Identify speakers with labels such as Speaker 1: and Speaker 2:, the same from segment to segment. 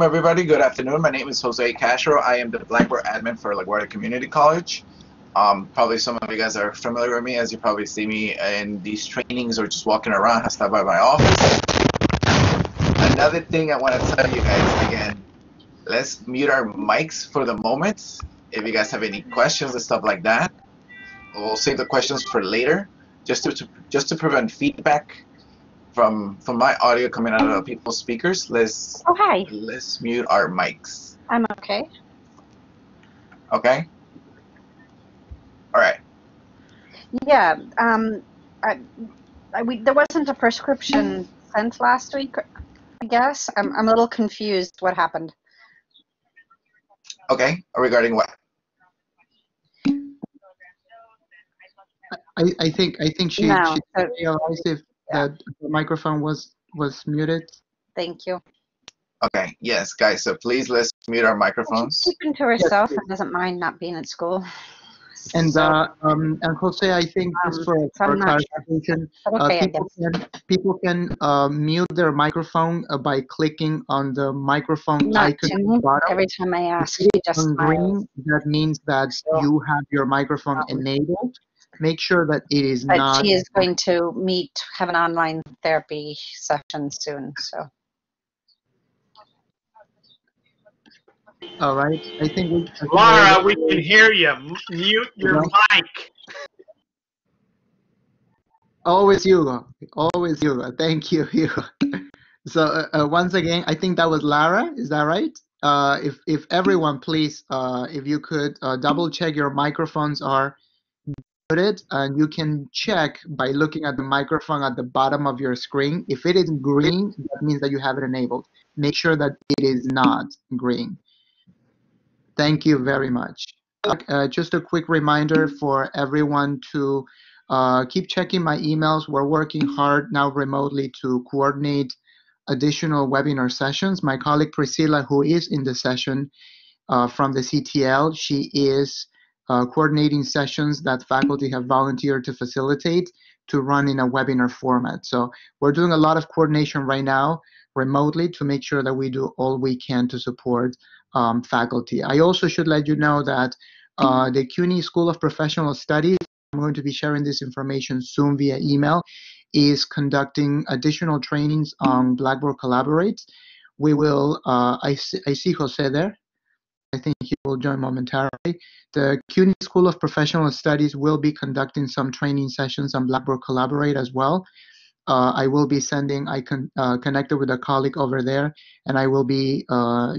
Speaker 1: Everybody, good afternoon. My name is Jose Castro. I am the Blackboard admin for LaGuardia Community College. Probably some of you guys are familiar with me, as you probably see me in these trainings or just walking around. I stop by my office. Another thing I want to tell you guys again, let's mute our mics for the moment. If you guys have any questions and stuff like that, we'll save the questions for later, just to prevent feedback from my audio coming out of people's speakers. Let's mute our mics.
Speaker 2: I'm okay.
Speaker 1: Okay. All right.
Speaker 2: Yeah. There wasn't a prescription sent last week, I guess. I'm a little confused. What happened?
Speaker 1: Okay. Regarding what?
Speaker 3: I think she realized if that the microphone was muted.
Speaker 2: Thank you.
Speaker 1: Okay. Yes, guys. So please let's mute our microphones.
Speaker 2: She's keeping to herself and doesn't mind not being at school.
Speaker 3: And Jose, I think just for clarification, people can mute their microphone by clicking on the microphone icon at the bottom.
Speaker 2: Every time I ask,
Speaker 3: if it's on green, that means that you have your microphone enabled. Make sure that it is not.
Speaker 2: But she is going to have an online therapy session soon, so.
Speaker 3: All right, I think
Speaker 4: Laura, we can hear you. Mute your mic.
Speaker 3: Always Hugo. Always Hugo. Thank you, Hugo. So once again, I think that was Lara. Is that right? If everyone, please, if you could double check your microphones are muted, and you can check by looking at the microphone at the bottom of your screen. If it is green, that means that you have it enabled. Make sure that it is not green. Thank you very much. Just a quick reminder for everyone to keep checking my emails. We're working hard now remotely to coordinate additional webinar sessions. My colleague Priscilla, who is in the session from the CTL, she is coordinating sessions that faculty have volunteered to facilitate to run in a webinar format. So we're doing a lot of coordination right now remotely to make sure that we do all we can to support faculty. I also should let you know that the CUNY School of Professional Studies, I'm going to be sharing this information soon via email, is conducting additional trainings on Blackboard Collaborate. We will, I see Jose there. I think he will join momentarily. The CUNY School of Professional Studies will be conducting some training sessions on Blackboard Collaborate as well. I will be sending, connected with a colleague over there, and I will be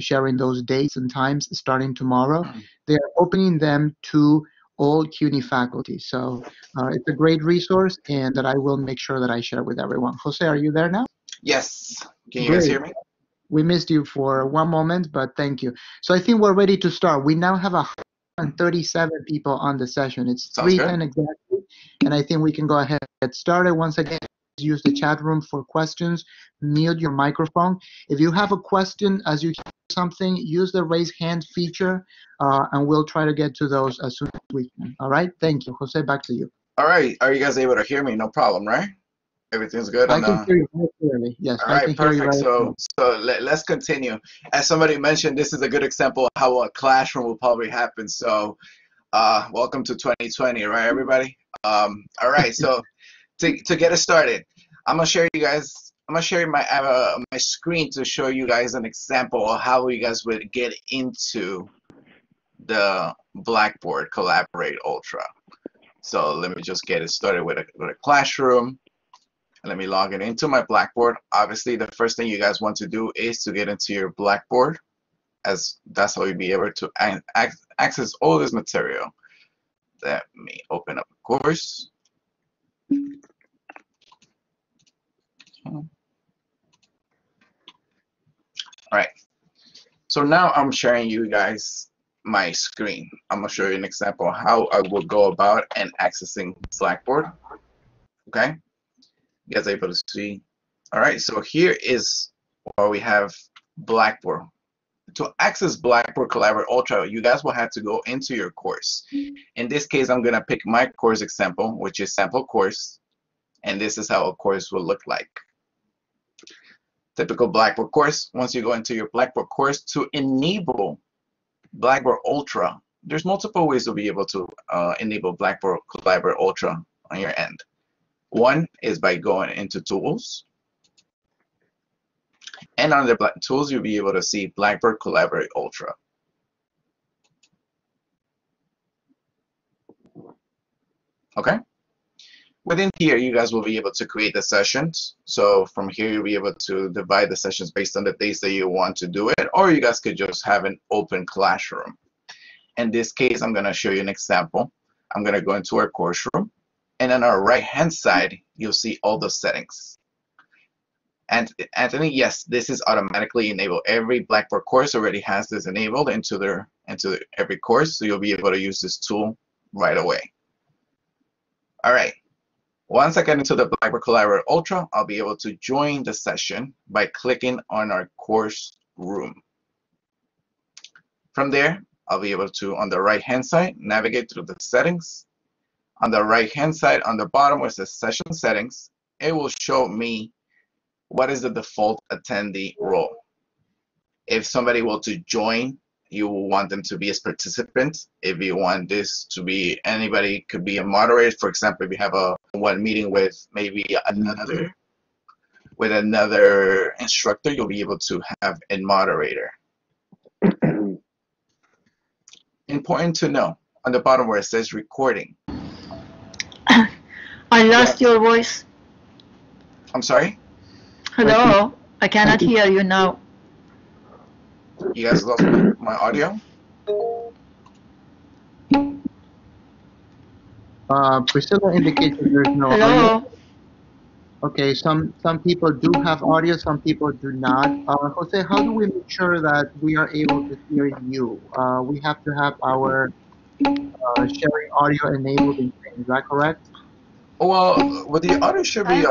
Speaker 3: sharing those dates and times starting tomorrow. They are opening them to all CUNY faculty. So it's a great resource, and that I will make sure that I share with everyone. Jose, are you there now?
Speaker 1: Yes. Can you guys hear me?
Speaker 3: We missed you for one moment, but thank you. So I think we're ready to start. We now have 137 people on the session. It's 3:10 exactly, and I think we can go ahead and get started. Once again, use the chat room for questions. Mute your microphone. If you have a question as you hear something, use the raise hand feature, and we'll try to get to those as soon as we can. All right? Thank you. Jose, back to you.
Speaker 1: All right. Are you guys able to hear me? No problem, right? Everything's good?
Speaker 3: I can hear you very clearly. Yes,
Speaker 1: all right, perfect. So let's continue. As somebody mentioned, this is a good example of how a classroom will probably happen. So welcome to 2020, right, everybody? All right, so to get us started, I'm gonna share my my screen to show you guys an example of how you guys would get into the Blackboard Collaborate Ultra. So let me just get it started with a classroom. Let me log in into my Blackboard. Obviously, the first thing you guys want to do is to get into your Blackboard, as that's how you'll be able to access all this material. Let me open up a course. All right. So now I'm sharing you guys my screen. I'm gonna show you an example of how I will go about and accessing Blackboard. Okay. You guys are able to see. All right, so here is where we have Blackboard. To access Blackboard Collaborate Ultra, you guys will have to go into your course. In this case, I'm gonna pick my course example, which is sample course, and this is how a course will look like. Typical Blackboard course. Once you go into your Blackboard course, to enable Blackboard Ultra, there's multiple ways to be able to enable Blackboard Collaborate Ultra on your end. One is by going into Tools, and under Tools, you'll be able to see Blackboard Collaborate Ultra. Okay. Within here, you guys will be able to create the sessions. So from here, you'll be able to divide the sessions based on the days that you want to do it, or you guys could just have an open classroom. In this case, I'm going to show you an example. I'm going to go into our course room, and on our right-hand side, you'll see all the settings. And Anthony, yes, this is automatically enabled. Every Blackboard course already has this enabled into every course, so you'll be able to use this tool right away. All right. Once I get into the Blackboard Collaborate Ultra, I'll be able to join the session by clicking on our course room. From there, I'll be able to, on the right-hand side, navigate through the settings. On the right-hand side, on the bottom where it says Session Settings, it will show me what is the default attendee role. If somebody were to join, you will want them to be as participant. If you want this to be anybody, could be a moderator. For example, if you have one meeting with maybe another instructor, you'll be able to have a moderator. Important to know, on the bottom where it says recording.
Speaker 5: I lost your voice.
Speaker 1: I'm sorry?
Speaker 5: Hello, I cannot hear you now.
Speaker 1: You guys lost my audio?
Speaker 3: Priscilla indicates that there's no audio.
Speaker 5: Hello.
Speaker 3: Okay, some people do have audio, some people do not. Jose, how do we make sure that we are able to hear you? We have to have our sharing audio enabled in Spain. Is that correct?
Speaker 1: Well, the audio should be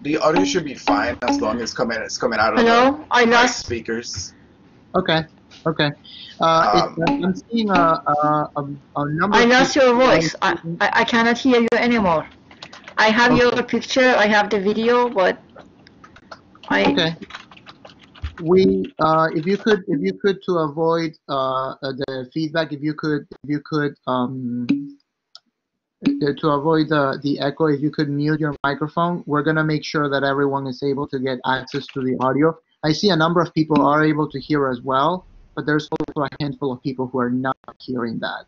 Speaker 1: the audio should be fine as long as it's coming out of
Speaker 5: Hello, I
Speaker 1: the
Speaker 5: lost.
Speaker 1: speakers.
Speaker 3: Okay, okay. I'm seeing a number.
Speaker 5: I
Speaker 3: of
Speaker 5: lost
Speaker 3: people-
Speaker 5: your voice. I cannot hear you anymore. I have
Speaker 3: Okay.
Speaker 5: your picture, I have the video, but
Speaker 3: Okay. If you could to avoid the feedback, if you could to avoid the echo, if you could mute your microphone, we're gonna make sure that everyone is able to get access to the audio. I see a number of people are able to hear as well, but there's also a handful of people who are not hearing that.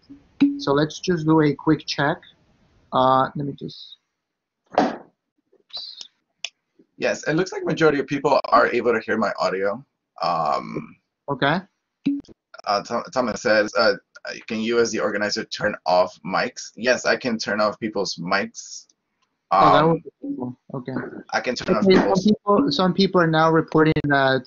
Speaker 3: So let's just do a quick check. Let me just.
Speaker 1: Yes, it looks like majority of people are able to hear my audio.
Speaker 3: Okay.
Speaker 1: Thomas says, can you as the organizer turn off mics? Yes, I can turn off people's mics.
Speaker 3: That would be cool. Okay.
Speaker 1: I can turn off
Speaker 3: Okay,
Speaker 1: people's.
Speaker 3: some people are now reporting that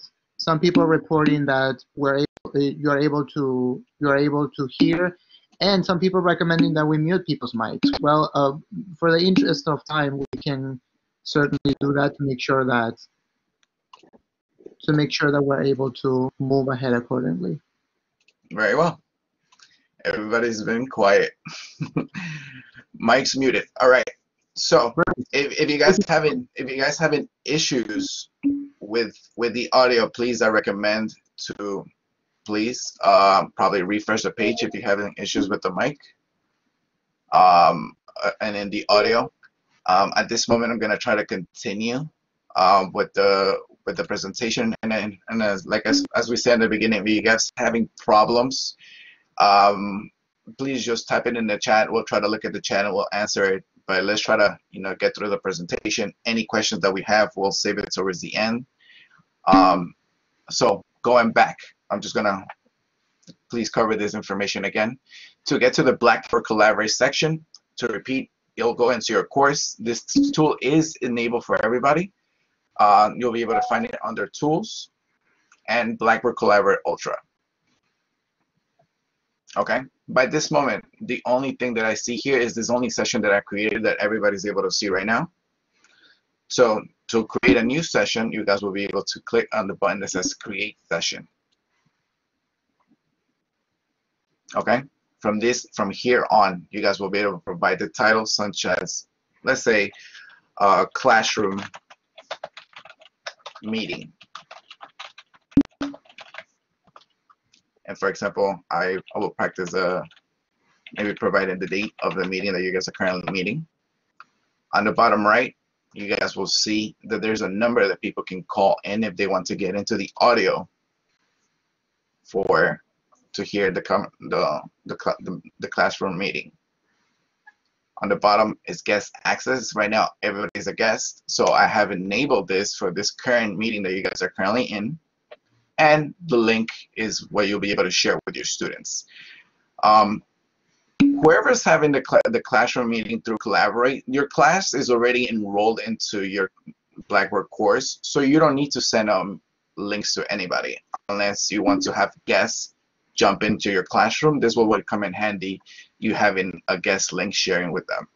Speaker 3: you are able to hear, and some people recommending that we mute people's mics. Well, for the interest of time, we can certainly do that to make sure that we're able to move ahead accordingly.
Speaker 1: Very well. Everybody's been quiet. Mic's muted. All right. So if you guys having issues with the audio, please I recommend to please probably refresh the page if you're having issues with the mic and in the audio. At this moment, I'm gonna try to continue with the presentation, and as we said in the beginning, if you guys having problems, please just type it in the chat. We'll try to look at the chat and we'll answer it. But let's try to get through the presentation. Any questions that we have, we'll save it towards the end. So going back, I'm just gonna please cover this information again. To get to the Blackboard Collaborate section, to repeat, you'll go into your course. This tool is enabled for everybody. You'll be able to find it under Tools and Blackboard Collaborate Ultra. Okay, by this moment, the only thing that I see here is this only session that I created that everybody's able to see right now. So to create a new session, you guys will be able to click on the button that says Create Session. Okay, from here on, you guys will be able to provide the titles such as, let's say, classroom meeting. And for example, I will practice maybe providing the date of the meeting that you guys are currently meeting. On the bottom right, you guys will see that there's a number that people can call in if they want to get into the audio to hear the classroom meeting. On the bottom is guest access. Right now, everybody's a guest, so I have enabled this for this current meeting that you guys are currently in, and the link is what you'll be able to share with your students. Whoever's having the classroom meeting through Collaborate, your class is already enrolled into your Blackboard course, so you don't need to send links to anybody unless you want to have guests jump into your classroom. This would come in handy, you having a guest link sharing with them.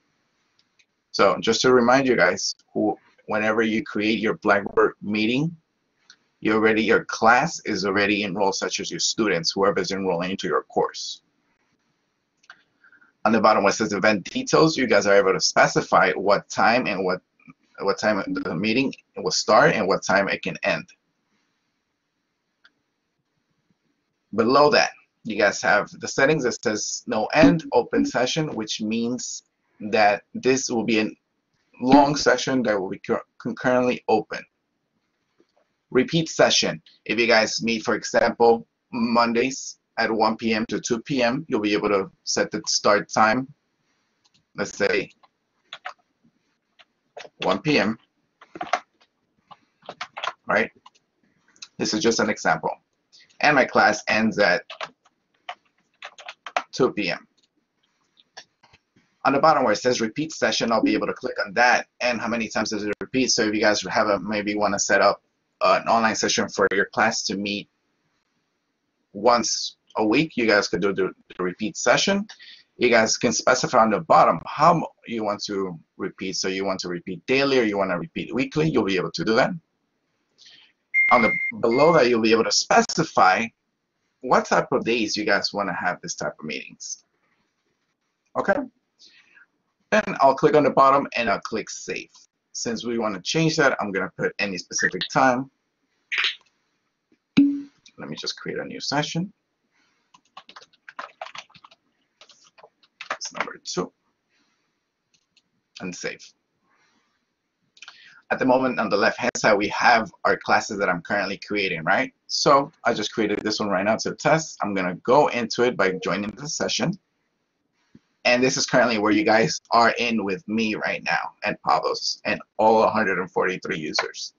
Speaker 1: So just to remind you guys, whenever you create your Blackboard meeting, your class is already enrolled, such as your students, whoever's enrolling into your course. On the bottom where it says event details, you guys are able to specify what time and what time the meeting will start and what time it can end. Below that, you guys have the settings that says no end, open session, which means that this will be a long session that will be concurrently open. Repeat session. If you guys meet, for example, Mondays at 1 p.m. to 2 p.m., you'll be able to set the start time. Let's say 1 p.m. Right? This is just an example. And my class ends at 2 p.m. On the bottom where it says repeat session, I'll be able to click on that and how many times does it repeat. So if you guys have maybe want to set up an online session for your class to meet once a week, you guys could do the repeat session. You guys can specify on the bottom how you want to repeat. So you want to repeat daily or you want to repeat weekly, you'll be able to do that. Below that, you'll be able to specify what type of days you guys want to have this type of meetings. Okay? Then I'll click on the bottom and I'll click save. Since we want to change that, I'm going to put any specific time. Let me just create a new session. It's number 2. And save. At the moment, on the left-hand side, we have our classes that I'm currently creating, right? So I just created this one right now to test. I'm going to go into it by joining the session. And this is currently where you guys are in with me right now and Pablo's and all 143 users.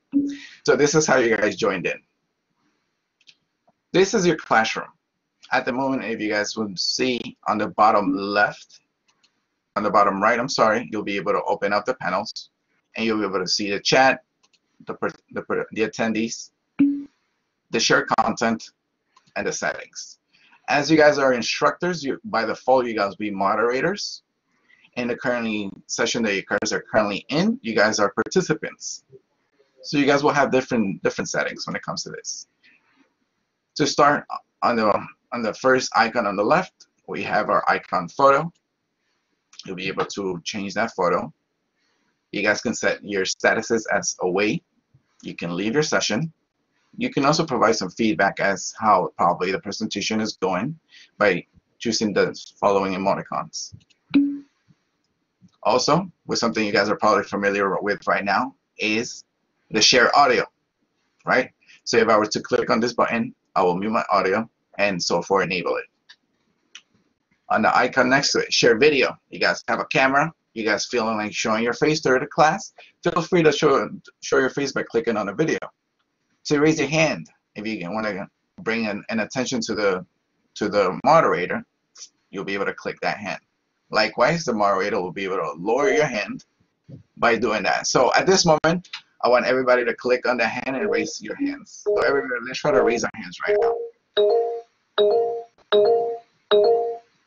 Speaker 1: So this is how you guys joined in. This is your classroom. At the moment, if you guys would see on the bottom left, on the bottom right, I'm sorry, you'll be able to open up the panels and you'll be able to see the chat, the attendees, the shared content, and the settings. As you guys are instructors, by default, you guys will be moderators. In the currently session that you guys are currently in, you guys are participants. So you guys will have different settings when it comes to this. To start, on the first icon on the left, we have our icon photo. You'll be able to change that photo. You guys can set your statuses as away. You can leave your session. You can also provide some feedback as how probably the presentation is going by choosing the following emoticons. Also, with something you guys are probably familiar with right now is the share audio, right? So if I were to click on this button, I will mute my audio and so forth, enable it. On the icon next to it, share video. You guys have a camera. You guys feeling like showing your face during the class? Feel free to show your face by clicking on the video. So raise your hand if you want to bring an attention to the moderator. You'll be able to click that hand. Likewise, the moderator will be able to lower your hand by doing that. So at this moment, I want everybody to click on the hand and raise your hands. So everybody, let's try to raise our hands right now.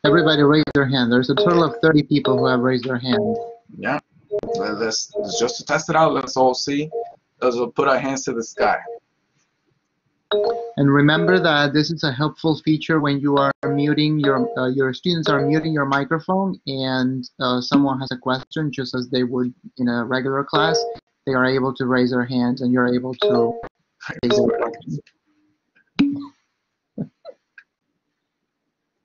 Speaker 3: Everybody raise their hand. There's a total of 30 people who have raised their hands.
Speaker 1: Yeah. Let's just to test it out. Let's all see. Let's put our hands to the sky.
Speaker 3: And remember that this is a helpful feature when you are muting your students are muting your microphone and someone has a question, just as they would in a regular class. They are able to raise their hands and you're able to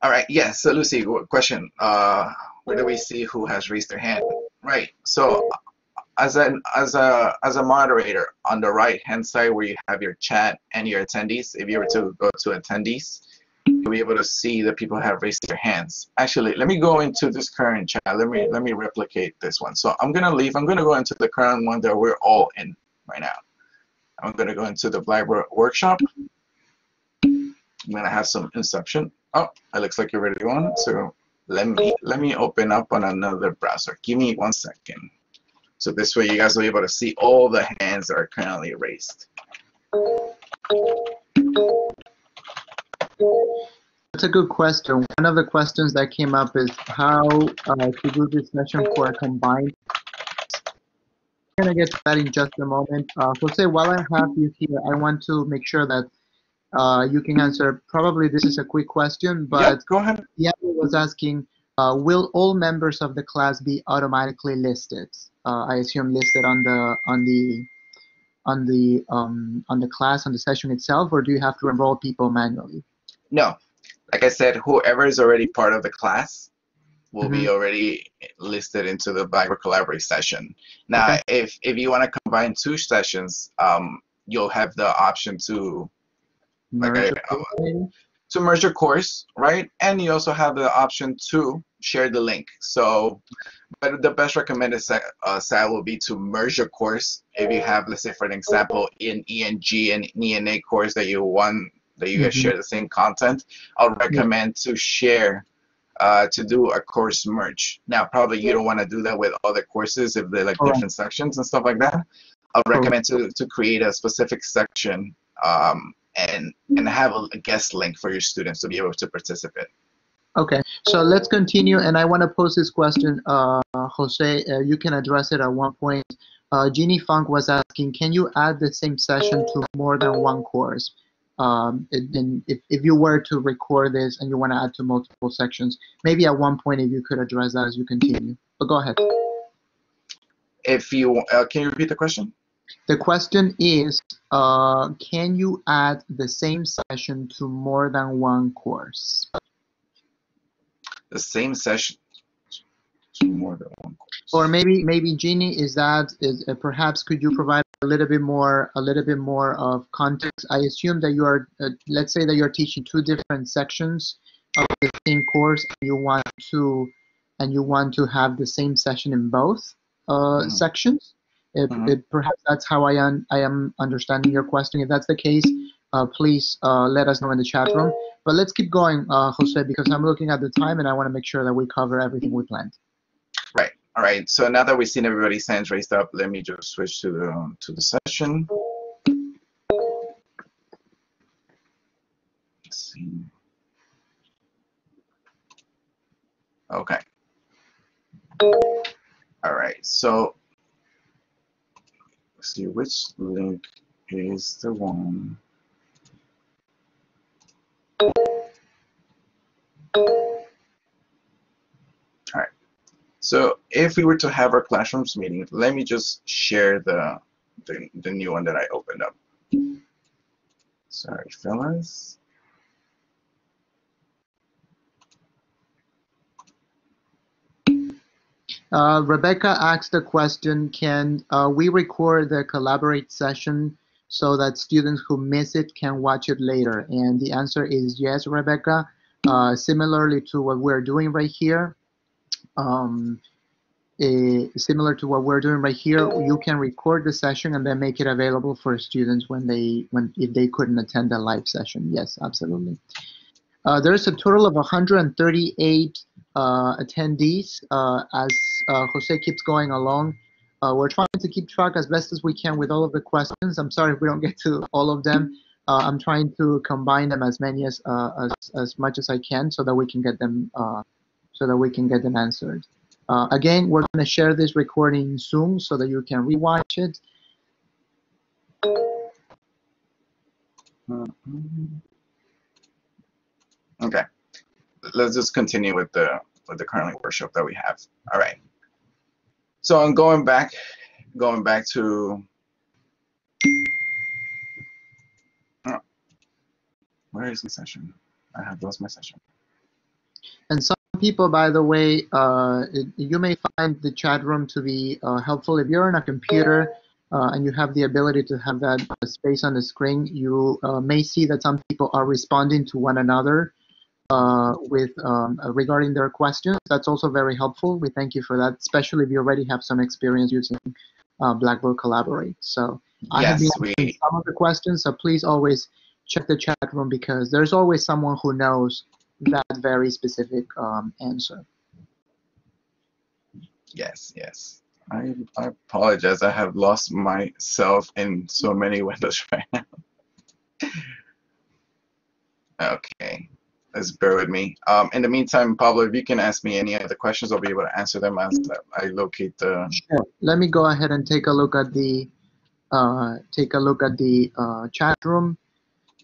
Speaker 1: All right. Yes. So Lucy, question. Where do we see who has raised their hand? Right. So as a moderator, on the right hand side where you have your chat and your attendees, if you were to go to attendees, you'll be able to see the people who have raised their hands. Actually, let me go into this current chat. Let me replicate this one. So I'm gonna leave. I'm gonna go into the current one that we're all in right now. I'm gonna go into the Blackboard workshop. I'm gonna have some inception. Oh, it looks like you're ready on. So let me open up on another browser. Give me 1 second. So this way you guys will be able to see all the hands that are currently raised.
Speaker 3: That's a good question. One of the questions that came up is how to do this session for a combined. I'm going to get to that in just a moment. Jose, while I have you here, I want to make sure that you can answer. Probably this is a quick question, but
Speaker 1: yeah, go ahead.
Speaker 3: Yeah, was asking, will all members of the class be automatically listed? I assume listed on the class, on the session itself, or do you have to enroll people manually?
Speaker 1: No, like I said, whoever is already part of the class will be already listed into the Blackboard Collaborate session. Now, if you want to combine 2 sessions, you'll have the option to to merge your course, right? And you also have the option to share the link. So, but the best recommended style will be to merge your course. If you have, let's say, for an example, in ENG and ENA course that you guys share the same content, I'll recommend to share, to do a course merge. Now, probably you don't want to do that with other courses if they're like different sections and stuff like that. I'll recommend to create a specific section and have a guest link for your students to be able to participate.
Speaker 3: Okay, so let's continue, and I want to pose this question, Jose. You can address it at one point. Jeannie Funk was asking, can you add the same session to more than one course? If you were to record this and you want to add to multiple sections, maybe at one point if you could address that as you continue. But go ahead.
Speaker 1: If you can you repeat the question?
Speaker 3: The question is, can you add the same session to more than one course?
Speaker 1: The same session to more than one course.
Speaker 3: Or maybe Jeannie, perhaps could you provide a little bit more of context? I assume that you are, let's say that you're teaching 2 different sections of the same course, and you want to have the same session in both sections. Perhaps that's how I am understanding your question. If that's the case, please let us know in the chat room. But let's keep going, Jose, because I'm looking at the time and I want to make sure that we cover everything we planned.
Speaker 1: Right. All right. So now that we've seen everybody's hands raised up, let me just switch to the session. Let's see. Okay. All right. So let's see which link is the one. All right. So if we were to have our classrooms meeting, let me just share the new one that I opened up. Sorry, fellas.
Speaker 3: Rebecca asked the question, can we record the Collaborate session so that students who miss it can watch it later? And the answer is yes, Rebecca. Similarly to what we're doing right here, you can record the session and then make it available for students if they couldn't attend the live session. Yes, absolutely. There's a total of 138 attendees as Jose keeps going along. We're trying to keep track as best as we can with all of the questions. I'm sorry if we don't get to all of them. I'm trying to combine them as many as much as I can so that we can get them answered. Again, we're going to share this recording in Zoom so that you can rewatch it.
Speaker 1: Okay, let's just continue with the current workshop that we have. All right. So I'm going back to Where is my session? I have lost my session.
Speaker 3: And some people, by the way, you may find the chat room to be helpful. If you're on a computer and you have the ability to have that space on the screen, you may see that some people are responding to one another with regarding their questions. That's also very helpful. We thank you for that, especially if you already have some experience using Blackboard Collaborate. So I have been answering some of the questions, so please always check the chat room because there's always someone who knows that very specific answer.
Speaker 1: Yes, yes. I apologize. I have lost myself in so many windows right now. Okay, let's bear with me. In the meantime, Pablo, if you can ask me any other questions, I'll be able to answer them as I locate the.
Speaker 3: Sure. Let me go ahead and take a look at the chat room.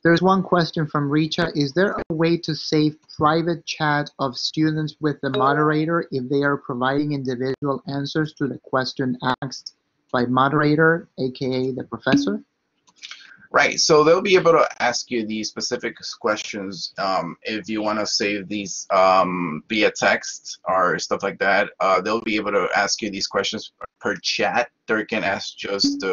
Speaker 3: There's one question from Richa. Is there a way to save private chat of students with the moderator if they are providing individual answers to the question asked by moderator, aka the professor?
Speaker 1: Right, so they'll be able to ask you these specific questions if you want to save these via text or stuff like that. They'll be able to ask you these questions per chat. They can ask just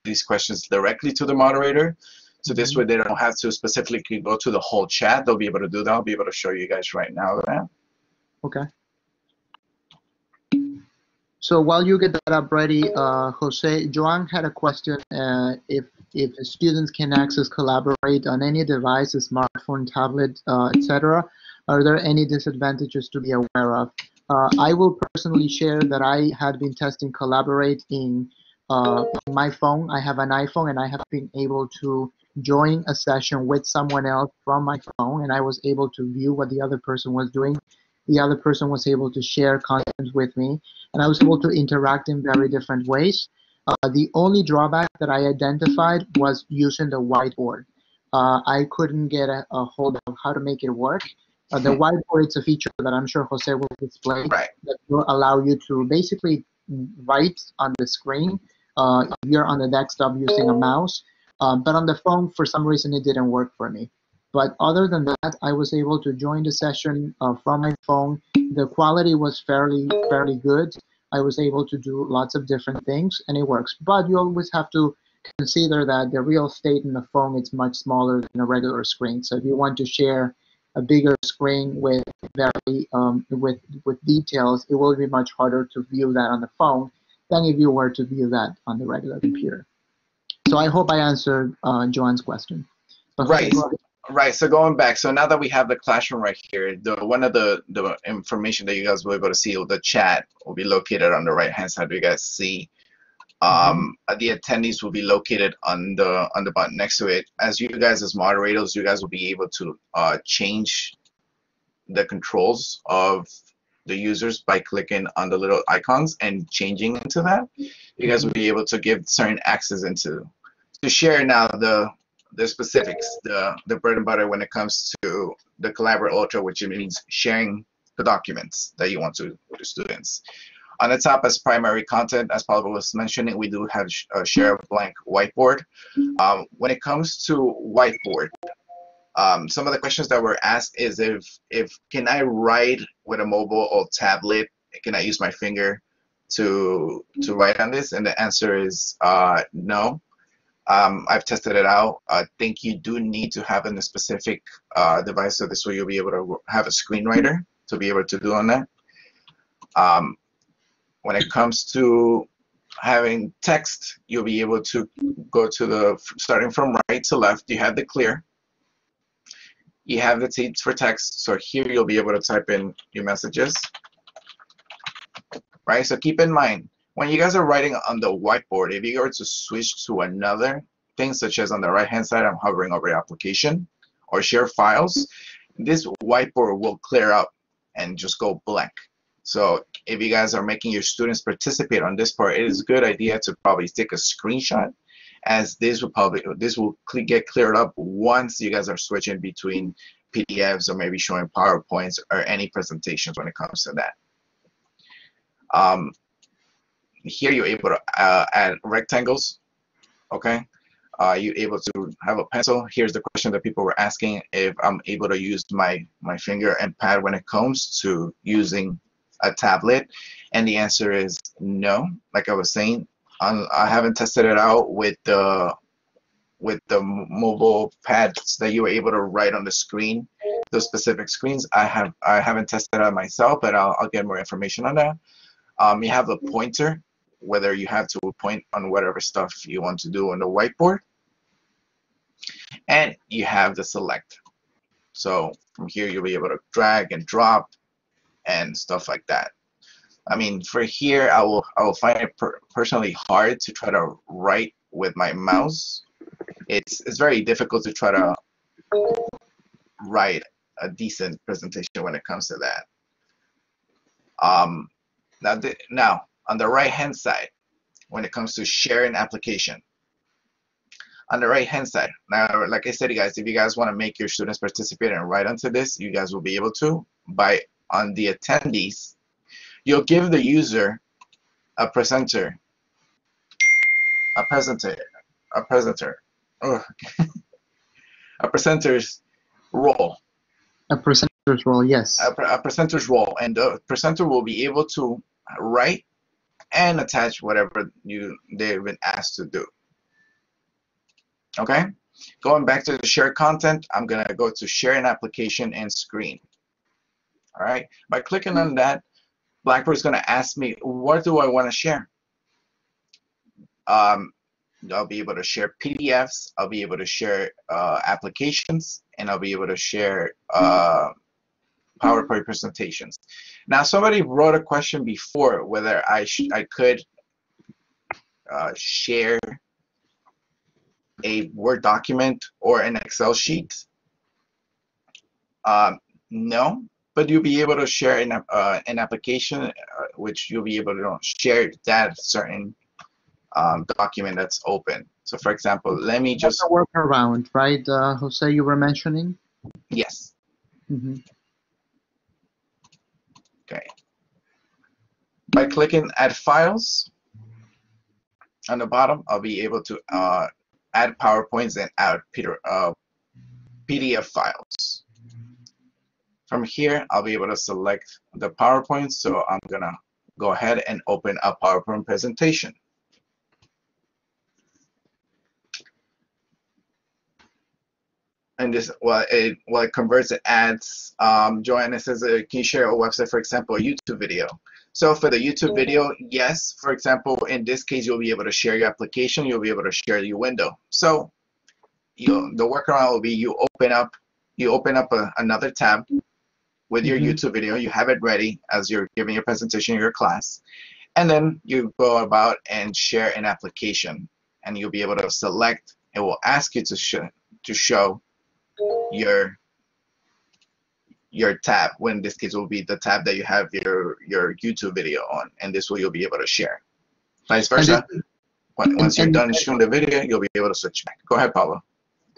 Speaker 1: these questions directly to the moderator. So this way they don't have to specifically go to the whole chat. They'll be able to do that. I'll be able to show you guys right now.
Speaker 3: Okay. So while you get that up ready, Jose, Joan had a question. If students can access Collaborate on any device, a smartphone, tablet, etc., are there any disadvantages to be aware of? I will personally share that I had been testing Collaborate in my phone. I have an iPhone, and I have been able to join a session with someone else from my phone, and I was able to view what the other person was doing. The other person was able to share content with me, and I was able to interact in very different ways. The only drawback that I identified was using the whiteboard. I couldn't get a hold of how to make it work. The whiteboard, it's a feature that I'm sure Jose will display that will allow you to basically write on the screen. You're on the desktop using a mouse, but on the phone, for some reason, it didn't work for me. But other than that, I was able to join the session from my phone. The quality was fairly good. I was able to do lots of different things, and it works. But you always have to consider that the real estate in the phone is much smaller than a regular screen. So if you want to share a bigger screen with very with details, it will be much harder to view that on the phone than if you were to view that on the regular computer. So I hope I answered Joanne's question. But
Speaker 1: Right, so going back, so now that we have the classroom right here, one of the information that you guys will be able to see, the chat will be located on the right hand side. You guys see the attendees will be located on the button next to it. As you guys as moderators, you guys will be able to change the controls of the users by clicking on the little icons and changing into that. You guys will be able to give certain access to share now the specifics, the bread and butter when it comes to the Collaborate Ultra, which means sharing the documents that you want to with the students. On the top, as primary content, as Pablo was mentioning, we do have a share of blank whiteboard. When it comes to whiteboard, some of the questions that were asked is if can I write with a mobile or tablet? Can I use my finger to write on this? And the answer is no. I've tested it out. I think you do need to have a specific device, so this way you'll be able to have a screenwriter to be able to do on that. When it comes to having text, you'll be able to go to starting from right to left, you have the clear. You have the T for text, so here you'll be able to type in your messages. Right, so keep in mind, when you guys are writing on the whiteboard, if you were to switch to another thing, such as on the right-hand side, I'm hovering over application or share files, this whiteboard will clear up and just go blank. So if you guys are making your students participate on this part, it is a good idea to probably take a screenshot, as this will get cleared up once you guys are switching between PDFs or maybe showing PowerPoints or any presentations when it comes to that. Here you're able to add rectangles, okay? Are you able to have a pencil? Here's the question that people were asking, if I'm able to use my finger and pad when it comes to using a tablet. And the answer is no. Like I was saying, I haven't tested it out with the mobile pads that you were able to write on the screen, those specific screens. I haven't tested it out myself, but I'll get more information on that. You have a pointer, whether you have to point on whatever stuff you want to do on the whiteboard, and you have the select. So from here you'll be able to drag and drop and stuff like that. I mean, for here I will find it personally hard to try to write with my mouse. It's very difficult to try to write a decent presentation when it comes to that. Now on the right hand side, when it comes to sharing application, on the right hand side, now like I said, guys, if you guys want to make your students participate and write onto this, you guys will be able to by on the attendees. You'll give the user a presenter, a presenter's role.
Speaker 3: A presenter's role, yes.
Speaker 1: A presenter's role, and the presenter will be able to write and attach whatever they've been asked to do. Okay, going back to the share content, I'm gonna go to share an application and screen. All right, by clicking on that, Blackboard is gonna ask me, what do I want to share? I'll be able to share PDFs, I'll be able to share applications, and I'll be able to share PowerPoint presentations. Now, somebody wrote a question before whether I could share a Word document or an Excel sheet. No, but you'll be able to share an application, which you'll be able to share that certain document that's open. So, for example, let me just
Speaker 3: a workaround, right, Jose? You were mentioning.
Speaker 1: Yes.
Speaker 3: Mm-hmm.
Speaker 1: Okay. By clicking Add Files on the bottom, I'll be able to add PowerPoints and add PDF files. From here, I'll be able to select the PowerPoint, so I'm gonna go ahead and open a PowerPoint presentation. And this, it converts, it adds. Joanna says, can you share a website, for example, a YouTube video? So for the YouTube video, yes. For example, in this case, you'll be able to share your application. You'll be able to share your window. So the workaround will be you open up another tab with your YouTube video. You have it ready as you're giving your presentation in your class, and then you go about and share an application, and you'll be able to select. It will ask you to show your tab, when in this case will be the tab that you have your YouTube video on, and this will you'll be able to share. Vice versa. Once you're done showing the video, you'll be able to switch back. Go ahead, Pablo.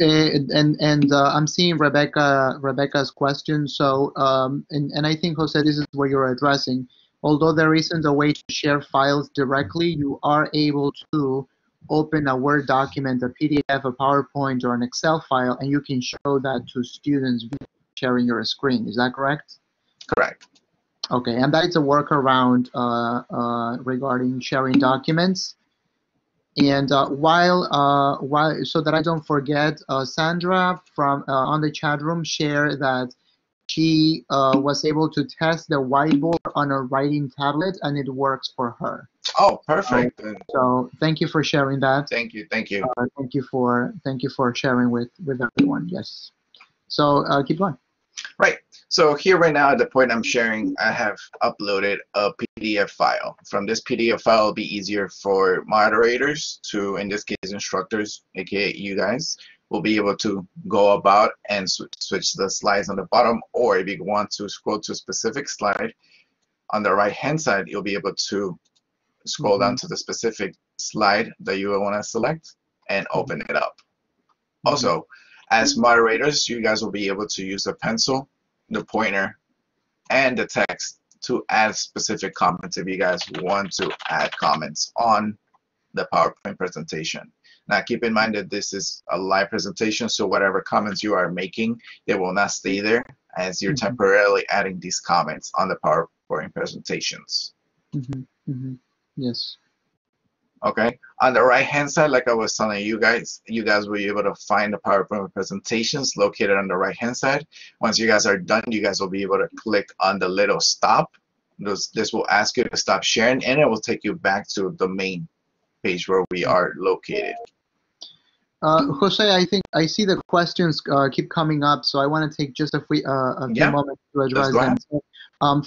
Speaker 3: I'm seeing Rebecca's question. So and I think, Jose, this is what you're addressing. Although there isn't a way to share files directly, you are able to open a Word document, a PDF, a PowerPoint, or an Excel file, and you can show that to students sharing your screen. Is that correct?
Speaker 1: Correct.
Speaker 3: Okay, and that is a workaround regarding sharing documents. And while so that I don't forget, Sandra from on the chat room shared that she was able to test the Whiteboard on a writing tablet, and it works for her.
Speaker 1: Oh, perfect.
Speaker 3: So thank you for sharing that.
Speaker 1: Thank you.
Speaker 3: Thank you for sharing with everyone. Yes. So keep going.
Speaker 1: Right. So here right now at the point I'm sharing, I have uploaded a PDF file. From this PDF file, it'll be easier for moderators to, in this case, instructors, aka you guys, will be able to go about and switch the slides on the bottom, or if you want to scroll to a specific slide on the right hand side, you'll be able to scroll down to the specific slide that you want to select and open it up. Also, as moderators, you guys will be able to use the pencil, the pointer, and the text to add specific comments if you guys want to add comments on the PowerPoint presentation. Now keep in mind that this is a live presentation, so whatever comments you are making, they will not stay there, as you're temporarily adding these comments on the PowerPoint presentations.
Speaker 3: Yes.
Speaker 1: Okay, on the right hand side, like I was telling you guys will be able to find the PowerPoint presentations located on the right hand side. Once you guys are done, you guys will be able to click on the little stop. This will ask you to stop sharing, and it will take you back to the main page where we are located.
Speaker 3: Jose, I think I see the questions keep coming up, so I want to take just a few moments to address them. So,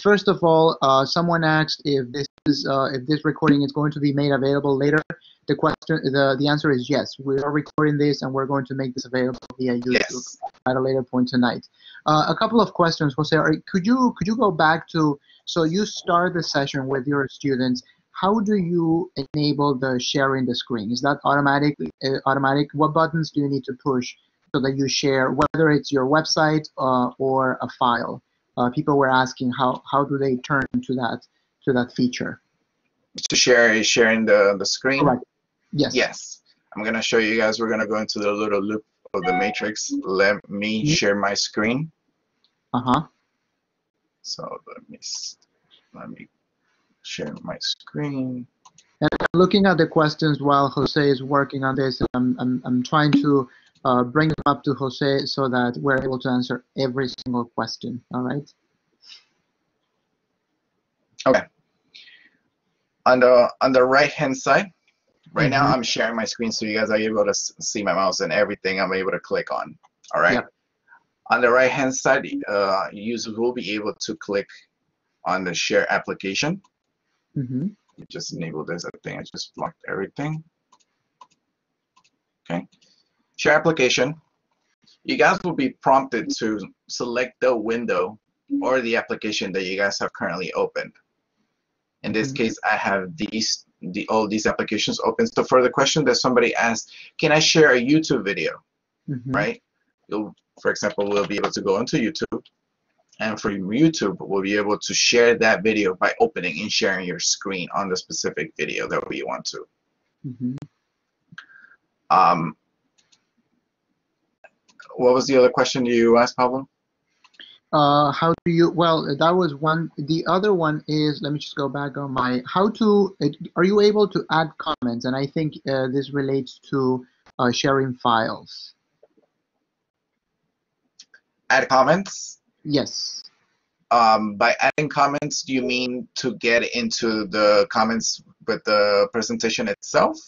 Speaker 3: first of all, someone asked if this recording is going to be made available later. The answer is yes. We are recording this, and we're going to make this available via YouTube at a later point tonight. A couple of questions, Jose. Could you go back to, so you start the session with your students. How do you enable the sharing the screen? Is that automatic? What buttons do you need to push so that you share, whether it's your website or a file? People were asking how do they turn to that feature?
Speaker 1: To sharing the screen?
Speaker 3: Correct. Yes.
Speaker 1: Yes. I'm going to show you guys. We're going to go into the little loop of the matrix. Let me share my screen. So let me share my screen.
Speaker 3: And looking at the questions while Jose is working on this, I'm trying to bring them up to Jose so that we're able to answer every single question. All right.
Speaker 1: Okay. On the right hand side, right now I'm sharing my screen, so you guys are able to see my mouse and everything I'm able to click on. All right. Yep. On the right hand side, users will be able to click on the share application. Just enable this. I think I just blocked everything. Okay. Share application. You guys will be prompted to select the window or the application that you guys have currently opened. In this case, I have all these applications open. So for the question that somebody asked, can I share a YouTube video? Right? For example, we'll be able to go into YouTube. And from YouTube, we'll be able to share that video by opening and sharing your screen on the specific video that we want to. What was the other question you asked, Pablo?
Speaker 3: How do you, well, that was one. The other one is, let me just go back on my, are you able to add comments? And I think this relates to sharing files.
Speaker 1: Add comments?
Speaker 3: Yes.
Speaker 1: By adding comments, do you mean to get into the comments with the presentation itself?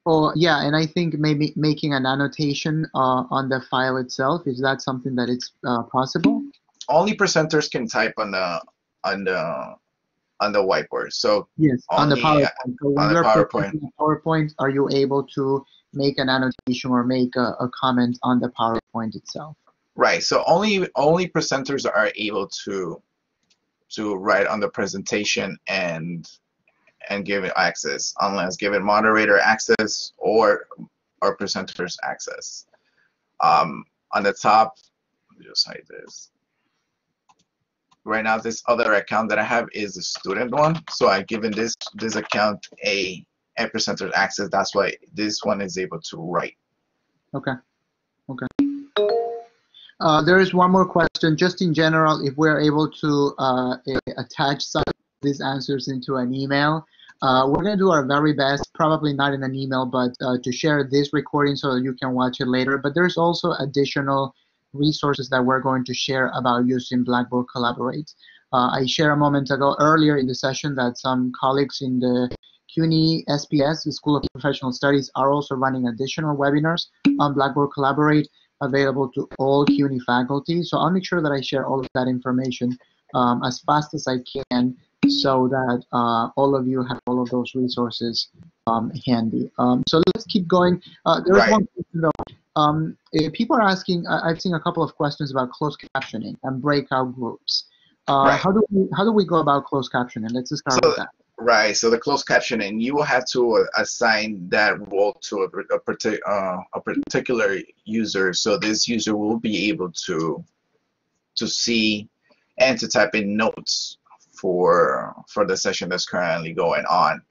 Speaker 3: Oh, yeah, and I think maybe making an annotation on the file itself. Is that something that it's possible?
Speaker 1: Only presenters can type on the whiteboard. So
Speaker 3: yes, on the PowerPoint. So when
Speaker 1: on the
Speaker 3: PowerPoint, are you able to make an annotation or make a comment on the PowerPoint itself?
Speaker 1: Right. So only presenters are able to write on the presentation and give it access, unless given moderator access or presenters access. On the top, let me just hide this. Right now, this other account that I have is a student one, so I've given this account a presenter access. That's why this one is able to write.
Speaker 3: Okay. Okay. There is one more question. Just in general, if we're able to attach some of these answers into an email, we're going to do our very best, probably not in an email, but to share this recording so that you can watch it later. But there's also additional resources that we're going to share about using Blackboard Collaborate. I shared a moment ago earlier in the session that some colleagues in the CUNY SPS, the School of Professional Studies, are also running additional webinars on Blackboard Collaborate available to all CUNY faculty. So I'll make sure that I share all of that information as fast as I can so that all of you have all of those resources handy. So let's keep going. There is one question though. People are asking, I've seen a couple of questions about closed captioning and breakout groups. How do we go about closed captioning? Let's just start with that.
Speaker 1: Right. So the closed captioning, you will have to assign that role to a particular user. So this user will be able to see and to type in notes for the session that's currently going on.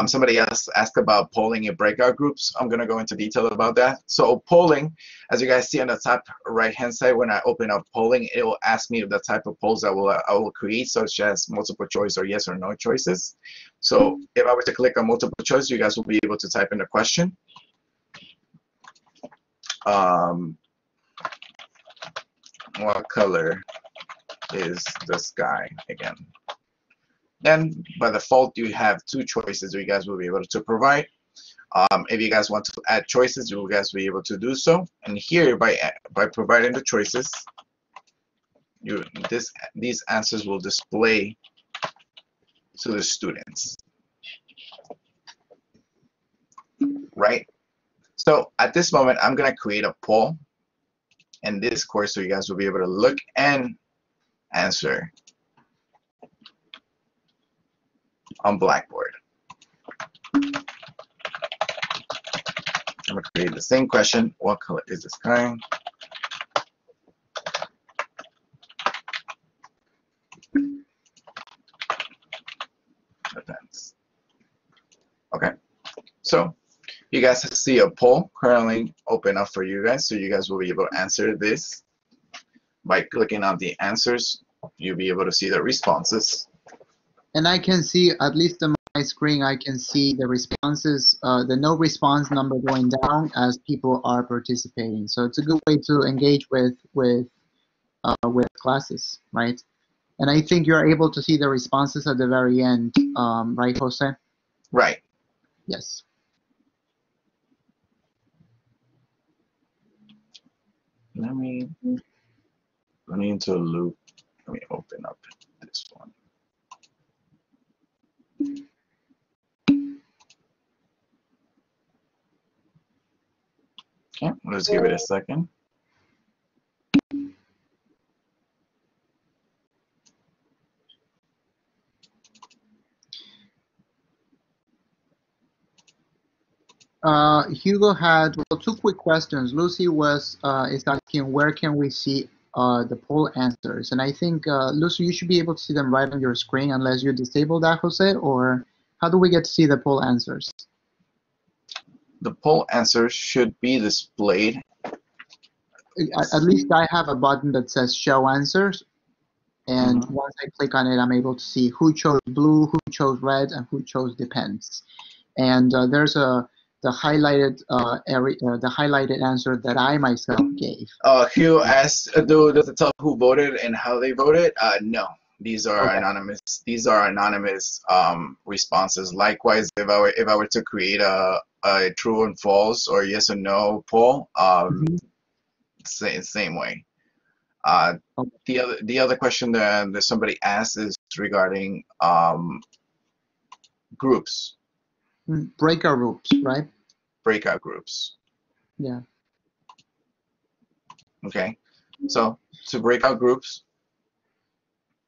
Speaker 1: Somebody else asked about polling in breakout groups. I'm going to go into detail about that. So polling, as you guys see on the top right-hand side, when I open up polling, it will ask me the type of polls that I will create, such as multiple choice or yes or no choices. So if I were to click on multiple choice, you guys will be able to type in the question. What color is the sky again? Then by default, you have 2 choices you guys will be able to provide. If you guys want to add choices, you guys will be able to do so. And here, by providing the choices, these answers will display to the students. Right? So at this moment, I'm going to create a poll in this course so you guys will be able to look and answer on Blackboard. I'm going to create the same question. What color is the sky? Depends. Okay. So you guys see a poll currently open up for you guys. So you guys will be able to answer this. By clicking on the answers, you'll be able to see the responses.
Speaker 3: And I can see, at least on my screen, I can see the responses, the no response number going down as people are participating. So it's a good way to engage with classes, right? And I think you're able to see the responses at the very end, right, Jose?
Speaker 1: Right.
Speaker 3: Yes.
Speaker 1: Let me go into a loop. Let me open up this one. Okay, let's give it a second.
Speaker 3: Hugo had 2 quick questions. Lucy is asking, where can we see the poll answers? And I think, Lucy, you should be able to see them right on your screen unless you disable that, Jose, or how do we get to see the poll answers?
Speaker 1: The poll answers should be displayed.
Speaker 3: At least I have a button that says show answers. And once I click on it, I'm able to see who chose blue, who chose red, and who chose depends. And there's the highlighted the highlighted answer that I myself gave.
Speaker 1: Hugh asked, does it tell who voted and how they voted? No, these are
Speaker 3: Okay.
Speaker 1: anonymous. These are anonymous responses. Likewise, if I were to create a true and false or yes or no poll, same way. The other question that somebody asked is regarding groups.
Speaker 3: Breakout groups, right?
Speaker 1: Breakout groups.
Speaker 3: Yeah.
Speaker 1: Okay. So to breakout groups.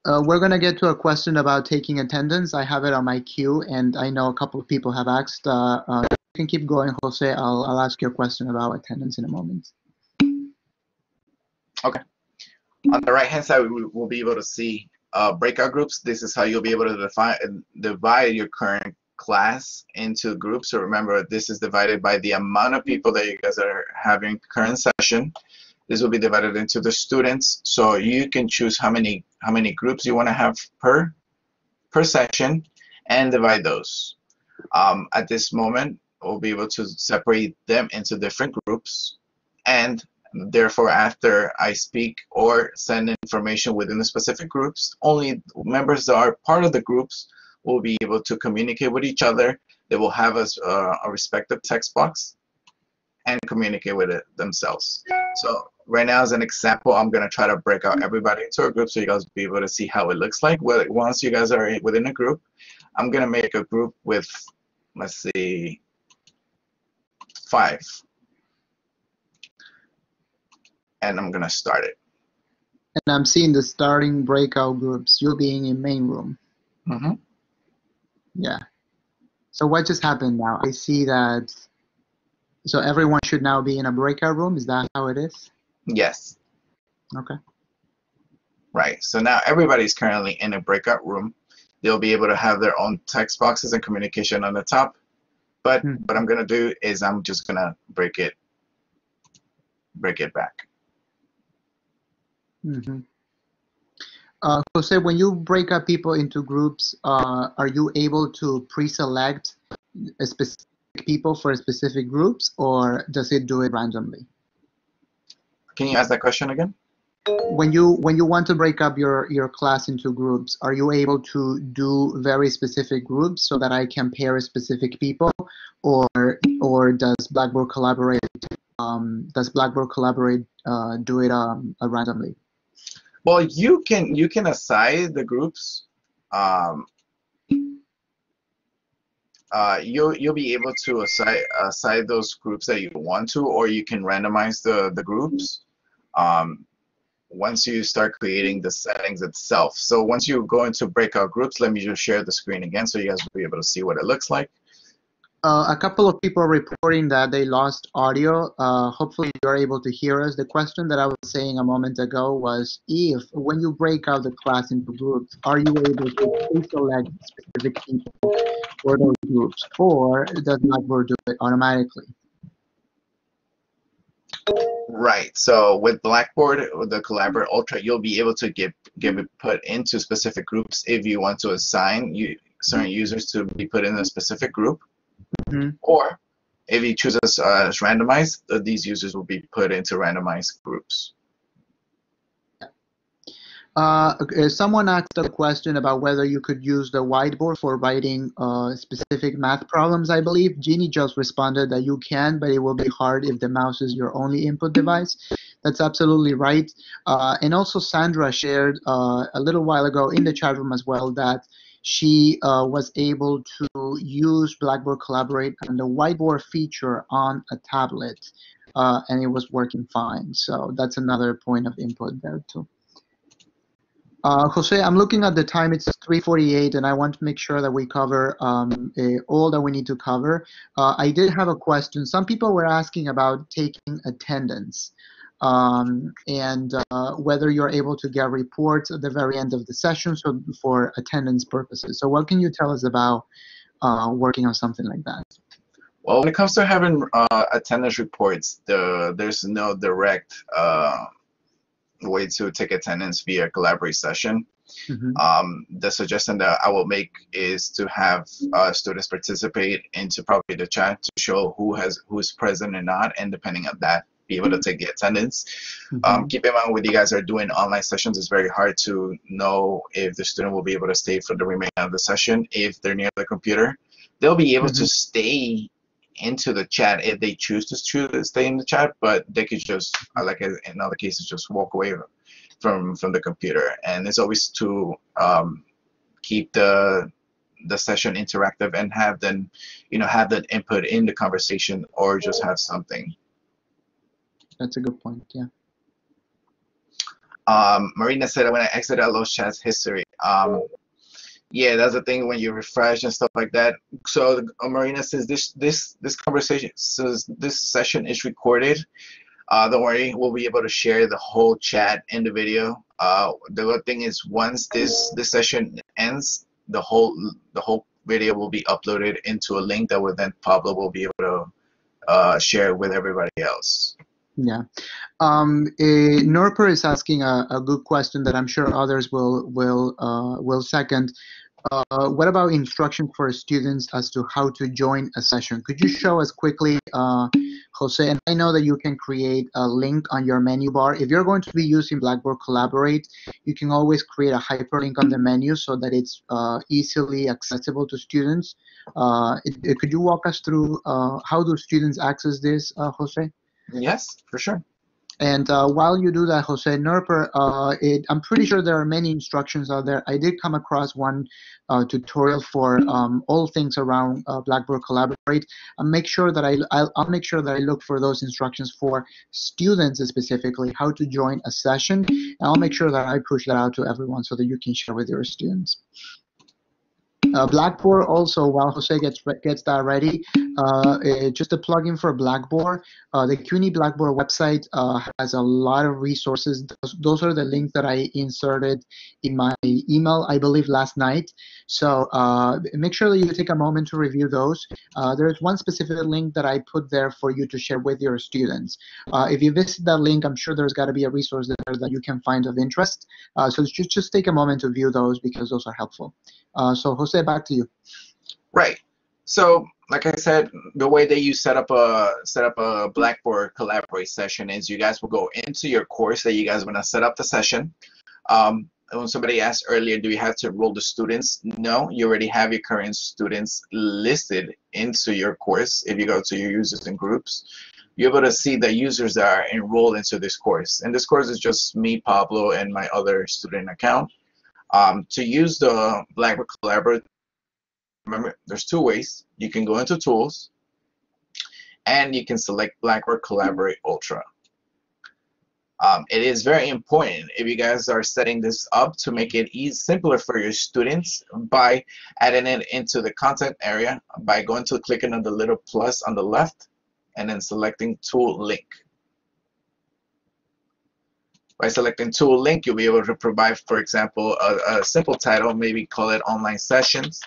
Speaker 3: We're going to get to a question about taking attendance. I have it on my queue, and I know a couple of people have asked. You can keep going, Jose. I'll ask you a question about attendance in a moment.
Speaker 1: Okay. On the right-hand side, we'll be able to see breakout groups. This is how you'll be able to divide your current class into groups. So remember, this is divided by the amount of people that you guys are having current session. This will be divided into the students. So you can choose how many groups you want to have per session and divide those. At this moment, we'll be able to separate them into different groups, and therefore, after I speak or send information within the specific groups, only members that are part of the groups will be able to communicate with each other. They will have a respective text box and communicate with it themselves. So right now, as an example, I'm going to try to break out everybody into a group so you guys will be able to see how it looks like. Well, once you guys are within a group, I'm going to make a group with, let's see, 5. And I'm going to start it.
Speaker 3: And I'm seeing the starting breakout groups. You're being in main room. Yeah. So what just happened now? I see that. So everyone should now be in a breakout room. Is that how it is?
Speaker 1: Yes.
Speaker 3: Okay.
Speaker 1: Right. So now everybody's currently in a breakout room. they'll be able to have their own text boxes and communication on the top. But what I'm going to do is I'm just going to break it back.
Speaker 3: Jose, when you break up people into groups, are you able to pre-select a specific people for specific groups, or does it do it randomly?
Speaker 1: Can you ask that question again?
Speaker 3: When you want to break up your class into groups, are you able to do very specific groups so that I can pair specific people, or does Blackboard Collaborate do it randomly?
Speaker 1: Well, you can assign the groups. You'll be able to assign those groups that you want to, or you can randomize the groups. Once you start creating the settings itself. So once you go into breakout groups, let me just share the screen again so you guys will be able to see what it looks like.
Speaker 3: A couple of people are reporting that they lost audio. Hopefully you're able to hear us. The question that I was saying a moment ago was, if when you break out the class into groups, are you able to pre-select specific people for those groups, or does Blackboard do it automatically?
Speaker 1: Right. So with Blackboard, with the Collaborate Ultra, you'll be able to give it put into specific groups if you want to assign certain users to be put in a specific group. Or if you choose as randomized, these users will be put into randomized groups.
Speaker 3: Someone asked a question about whether you could use the whiteboard for writing specific math problems, I believe. Jeannie just responded that you can, but it will be hard if the mouse is your only input device. That's absolutely right. And also Sandra shared a little while ago in the chat room as well that she was able to use Blackboard Collaborate and the whiteboard feature on a tablet, and it was working fine. So that's another point of input there too. Jose, I'm looking at the time. It's 3:48, and I want to make sure that we cover all that we need to cover. I did have a question. Some people were asking about taking attendance and whether you're able to get reports at the very end of the session so for attendance purposes. So what can you tell us about working on something like that?
Speaker 1: Well, when it comes to having attendance reports, there's no direct way to take attendance via Collaborate session. The suggestion that I will make is to have students participate into probably the chat to show who's present and not, and depending on that, be able to take the attendance. Keep in mind when you guys are doing online sessions, it's very hard to know if the student will be able to stay for the remainder of the session. If they're near the computer, they'll be able to stay into the chat if they choose to stay in the chat, but they could just, like in other cases, just walk away from the computer. And it's always to keep the session interactive and have them, have that input in the conversation, or just have something.
Speaker 3: That's a good point. Yeah.
Speaker 1: Marina said, when I exited, I lost chat history. Yeah, that's the thing when you refresh and stuff like that. So Marina says this conversation, says this session is recorded. Don't worry, we'll be able to share the whole chat in the video. The good thing is once this session ends, the whole video will be uploaded into a link that will then Pablo will be able to share with everybody else.
Speaker 3: Yeah. Norper is asking a good question that I'm sure others will second. What about instruction for students as to how to join a session? Could you show us quickly, Jose? And I know that you can create a link on your menu bar. If you're going to be using Blackboard Collaborate, you can always create a hyperlink on the menu so that it's easily accessible to students. Could you walk us through how do students access this, Jose?
Speaker 1: Yes, for sure.
Speaker 3: And while you do that, Jose, Norper, I'm pretty sure there are many instructions out there. I did come across one tutorial for all things around Blackboard Collaborate. I'll make sure that I look for those instructions for students specifically, how to join a session. And I'll make sure that I push that out to everyone so that you can share with your students. Blackboard also, while Jose gets that ready, just a plugin for Blackboard. The CUNY Blackboard website has a lot of resources. Those are the links that I inserted in my email, I believe, last night. So make sure that you take a moment to review those. There's one specific link that I put there for you to share with your students. If you visit that link, I'm sure there's got to be a resource there that you can find of interest. So just take a moment to view those because those are helpful. So Jose, back to you.
Speaker 1: Right. So, like I said, the way that you set up a Blackboard Collaborate session is you guys will go into your course that you guys want to set up the session. When somebody asked earlier, do you have to enroll the students? No, you already have your current students listed into your course. If you go to your users and groups, you're able to see the users that are enrolled into this course. And this course is just me, Pablo, and my other student account. To use the Blackboard Collaborate, remember, there's two ways. You can go into Tools, and you can select Blackboard Collaborate Ultra. It is very important if you guys are setting this up to make it simpler for your students by adding it into the content area by going to clicking on the little plus on the left and then selecting Tool Link. By selecting Tool Link, you'll be able to provide, for example, a simple title, maybe call it Online Sessions.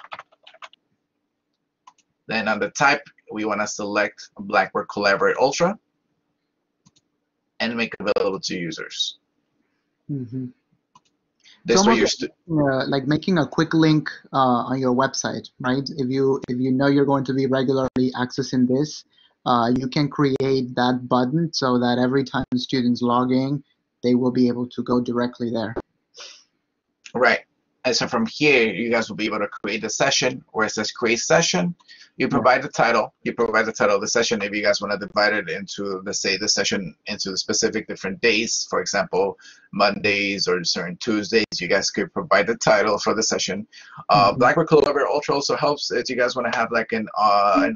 Speaker 1: Then on the type, we want to select Blackboard Collaborate Ultra and make it available to users.
Speaker 3: Mm-hmm.
Speaker 1: This way,
Speaker 3: like making a quick link on your website, right? If you know you're going to be regularly accessing this, you can create that button so that every time students log in, they will be able to go directly there.
Speaker 1: Right. And so from here, you guys will be able to create a session where it says create session. You provide the title. You provide the title of the session. If you guys want to divide it into, let's say, the session into specific different days, for example, Mondays or certain Tuesdays, you guys could provide the title for the session. Blackboard Collaborate Ultra also helps if you guys want to have like an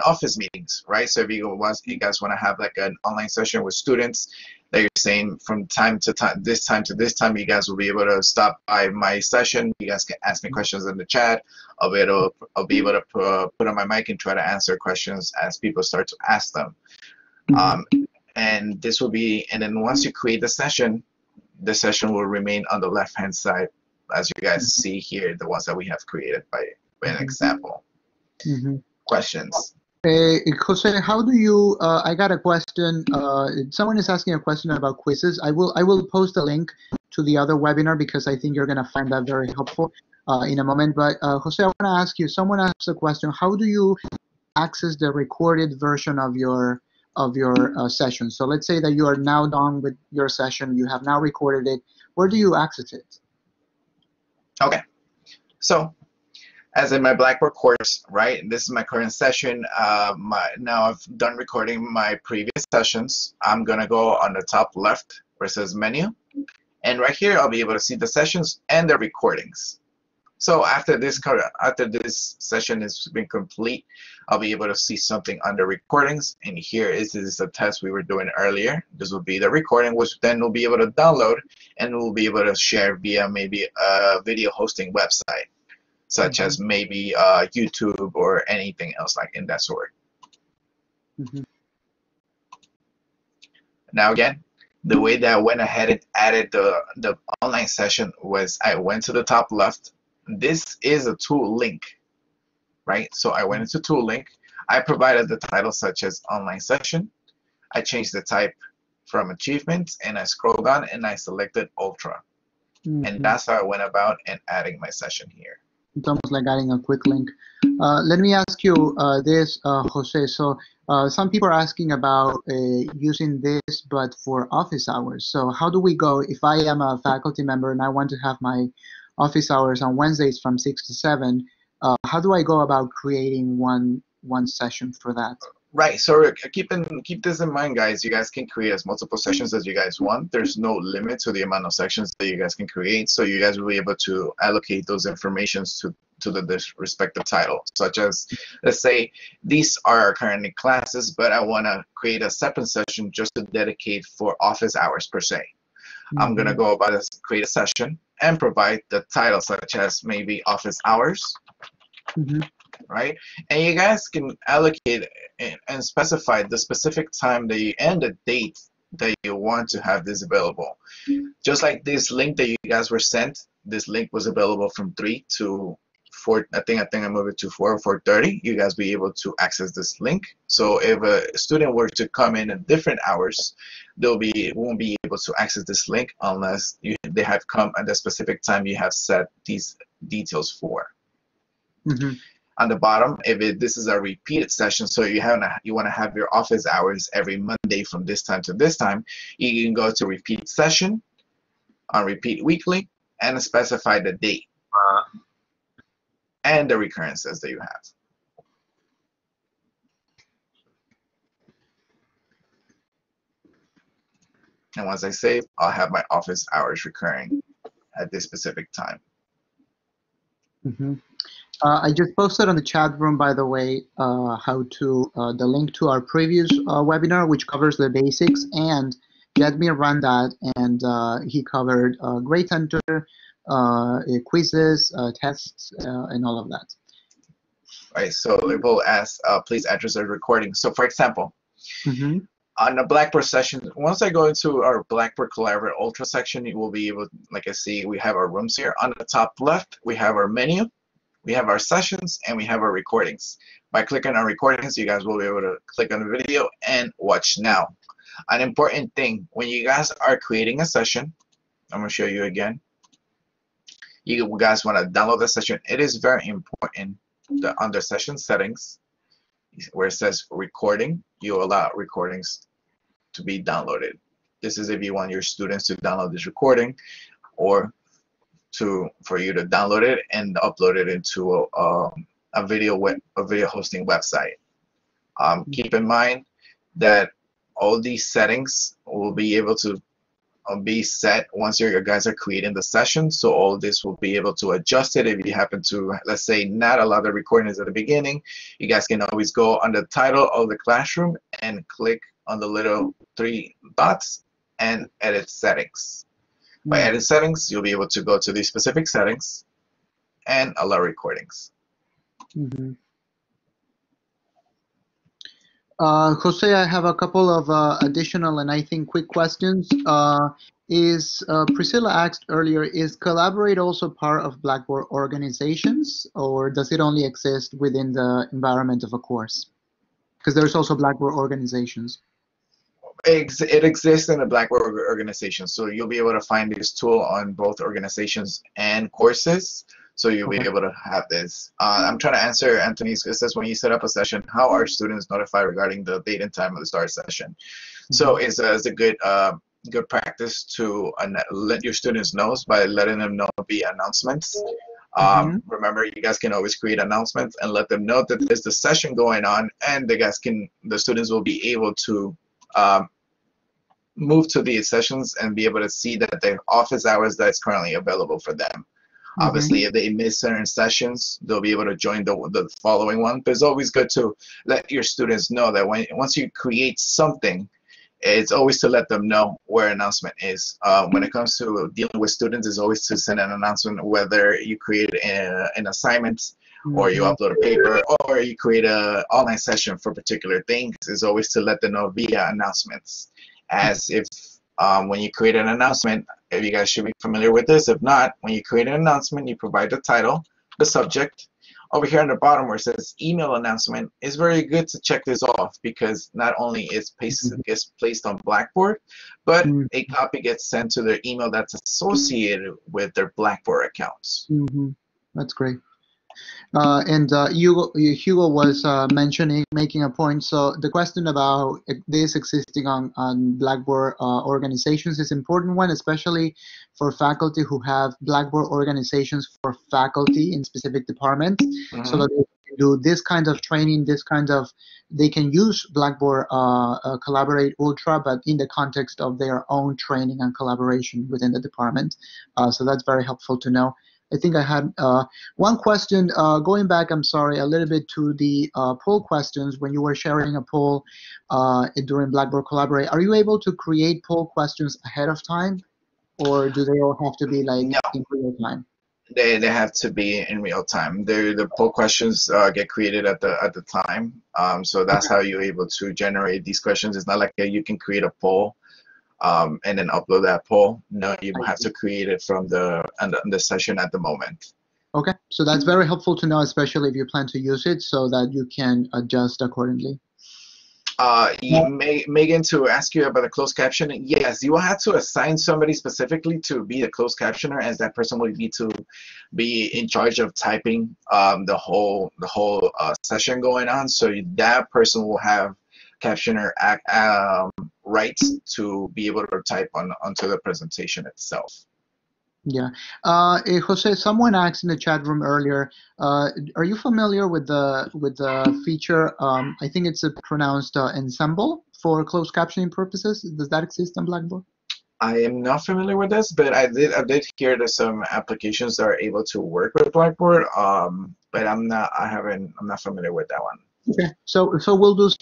Speaker 1: office meetings, right? So if you guys want to have like an online session with students, that you're saying from time to time, this time to this time, you guys will be able to stop by my session. You guys can ask me questions in the chat. I'll be able to put on my mic and try to answer questions as people start to ask them. And this will be, and then once you create the session will remain on the left-hand side, as you guys see here, the ones that we have created by an example. Questions?
Speaker 3: Jose, how do you? I got a question. Someone is asking a question about quizzes. I will post a link to the other webinar because I think you're gonna find that very helpful in a moment. But Jose, I want to ask you. Someone asked a question. How do you access the recorded version of your session? So let's say that you are now done with your session. You have now recorded it. Where do you access it?
Speaker 1: Okay. So, as in my Blackboard course, right? This is my current session. Now I've done recording my previous sessions. I'm gonna go on the top left where it says menu, and right here I'll be able to see the sessions and the recordings. So after this session has been complete, I'll be able to see something under recordings, and here is a test we were doing earlier. This will be the recording, which then we'll be able to download, and we'll be able to share via maybe a video hosting website, such as maybe YouTube or anything else like in that sort. Now again, the way that I went ahead and added the online session was I went to the top left. This is a tool link, right? So I went into tool link. I provided the title such as online session. I changed the type from achievements, and I scrolled down and I selected ultra. And that's how I went about and adding my session here.
Speaker 3: It's almost like adding a quick link. Let me ask you this, Jose. So some people are asking about using this, but for office hours. So how do we go if I am a faculty member and I want to have my office hours on Wednesdays from 6 to 7? How do I go about creating one session for that?
Speaker 1: Right. So keep this in mind, guys. You guys can create as multiple sessions as you guys want. There's no limit to the amount of sections that you guys can create. So you guys will be able to allocate those informations to the respective title, such as, let's say these are currently classes, but I want to create a separate session just to dedicate for office hours per se. I'm going to go about it, create a session and provide the title such as maybe office hours, right? And you guys can allocate and specify the specific time that you and the date that you want to have this available. Just like this link that you guys were sent, this link was available from 3 to 4. I think I moved it to 4 or 4:30. You guys be able to access this link. So if a student were to come in at different hours, won't be able to access this link unless they have come at the specific time you have set these details for. On the bottom, this is a repeated session, so you want to have your office hours every Monday from this time to this time, you can go to repeat session, on repeat weekly, and specify the date and the recurrences that you have. And once I save, I'll have my office hours recurring at this specific time.
Speaker 3: I just posted on the chat room, by the way, the link to our previous webinar, which covers the basics, and Jadmir ran that, and he covered grade center, quizzes, tests, and all of that.
Speaker 1: Right, so it will ask, please address the recording. So for example, on the Blackboard session, once I go into our Blackboard Collaborate Ultra section, you will be able, like I see, we have our rooms here. On the top left, we have our menu, we have our sessions, and we have our recordings. By clicking on recordings, you guys will be able to click on the video and watch now. An important thing, when you guys are creating a session, I'm going to show you again. You guys want to download the session. It is very important that under session settings, where it says recording, you allow recordings to be downloaded. This is if you want your students to download this recording, or for you to download it and upload it into a video hosting website. Keep in mind that all these settings will be able to be set once your guys are creating the session. So all this will be able to adjust it. If you happen to, let's say, not allow the recordings at the beginning, you guys can always go on the title of the classroom and click on the little 3 dots and edit settings. By edit settings, you'll be able to go to these specific settings and allow recordings.
Speaker 3: Jose, I have a couple of additional and I think quick questions. Priscilla asked earlier, is Collaborate also part of Blackboard organizations, or does it only exist within the environment of a course? Because there's also Blackboard organizations.
Speaker 1: It exists in the Blackboard organization, so you'll be able to find this tool on both organizations and courses. So you'll be able to have this. I'm trying to answer Anthony's. It says, when you set up a session, how are students notified regarding the date and time of the start session? So it's a good good practice to let your students know by letting them know via announcements. Remember, you guys can always create announcements and let them know that there's the session going on, and the students will be able to move to these sessions and be able to see that the office hours that's currently available for them. Obviously, if they miss certain sessions, they'll be able to join the following one. But it's always good to let your students know that once you create something, it's always to let them know where announcement is. When it comes to dealing with students, it's always to send an announcement, whether you create an assignment, or you upload a paper, or you create an online session for particular things. It's always to let them know via announcements. As if when you create an announcement, if you guys should be familiar with this. If not, when you create an announcement, you provide the title, the subject. Over here on the bottom where it says email announcement, it's very good to check this off, because not only is gets placed on Blackboard, but a copy gets sent to their email that's associated with their Blackboard accounts.
Speaker 3: That's great. And Hugo was making a point. So the question about this existing on Blackboard organizations is an important one, especially for faculty who have Blackboard organizations for faculty in specific departments, so that they can do this kind of training, they can use Blackboard Collaborate Ultra, but in the context of their own training and collaboration within the department. So that's very helpful to know. I think I had one question, going back, I'm sorry, a little bit to the poll questions. When you were sharing a poll during Blackboard Collaborate, are you able to create poll questions ahead of time, or do they all have to be like in real time?
Speaker 1: They have to be in real time. The poll questions get created at the time. So that's how you're able to generate these questions. It's not like you can create a poll and then upload that poll. No, you have to create it from the session at the moment.
Speaker 3: Okay, so that's very helpful to know, especially if you plan to use it, so that you can adjust accordingly.
Speaker 1: Megan, to ask you about the closed captioning, yes, you will have to assign somebody specifically to be the closed captioner, as that person will need to be in charge of typing the whole session going on. So that person will have captioner rights to be able to type onto the presentation itself.
Speaker 3: Yeah. Jose, someone asked in the chat room earlier, are you familiar with the feature, I think it's pronounced ensemble for closed captioning purposes? Does that exist on Blackboard?
Speaker 1: I am not familiar with this, but I did hear that some applications that are able to work with Blackboard, but I'm not familiar with that one.
Speaker 3: Okay. So we'll do some